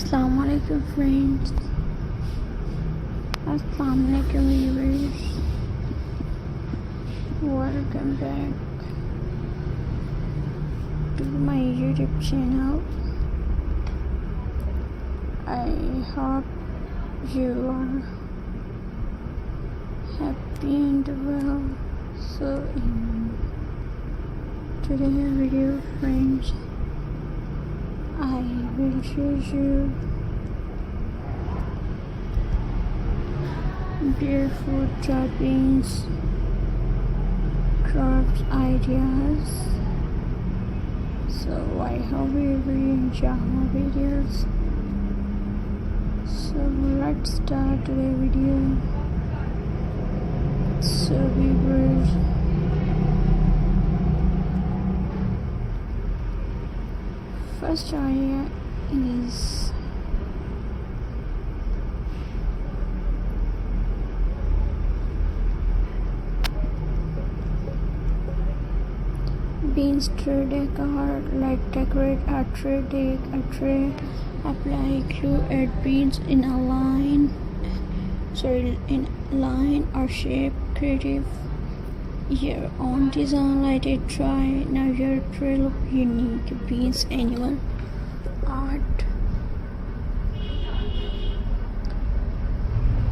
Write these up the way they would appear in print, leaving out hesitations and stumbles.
Assalamualaikum friends. Assalamualaikum viewers. Welcome back to my YouTube channel. I hope you are happy and well. So in today's video friends, I will show you beautiful toppings, craft ideas. So I hope you will enjoy my videos. So let's start today's video. So viewers, first idea is beans tray decor. Like decorate a tray, apply glue, add beans in a line or shape. Creative your own design, let it try. Now your tray look unique. Beans animal art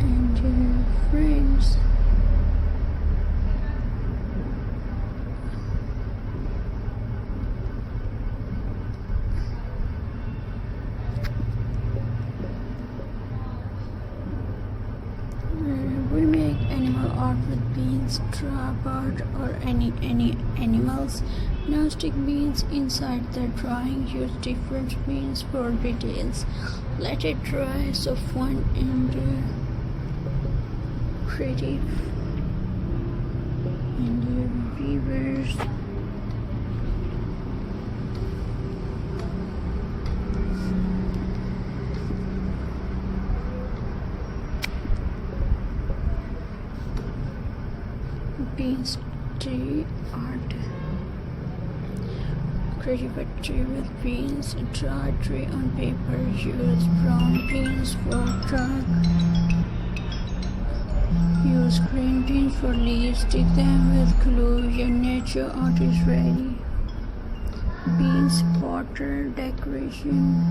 and friends. We make animal art with beans, straw, bird, or any animals. Now stick beans inside the drawing. Use different beans for details. Let it dry. So fun and creative. And viewers. Beans tree art. Creative a tree with beans. Draw a tree on paper. Use brown beans for trunk. Use green beans for leaves. Stick them with glue. Your nature art is ready. Beans bottle decoration.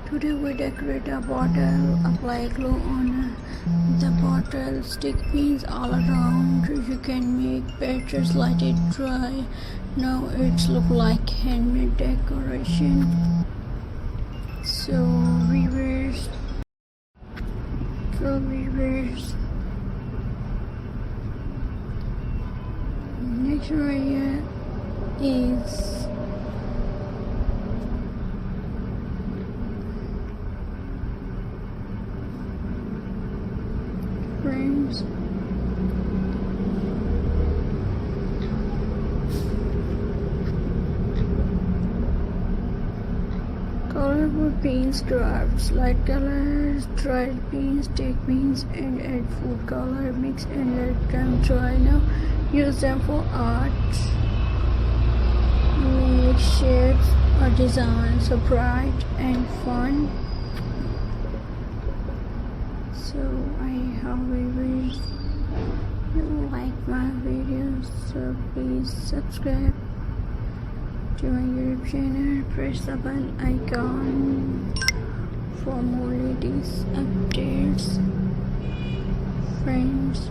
Today we decorate a bottle. Apply glue on the bottle. Stick beans all around. You can make patterns. Let it dry. Now it's look like handmade decoration. So viewers, next area is friends. Colorful beans drafts. Light colors, dried beans. Take beans and add food color. Mix and let them dry. Now use them for art. Make shapes or designs so bright and fun. So I hope viewers you like my videos. So please subscribe to my YouTube channel. Press the bell icon for more latest updates, friends.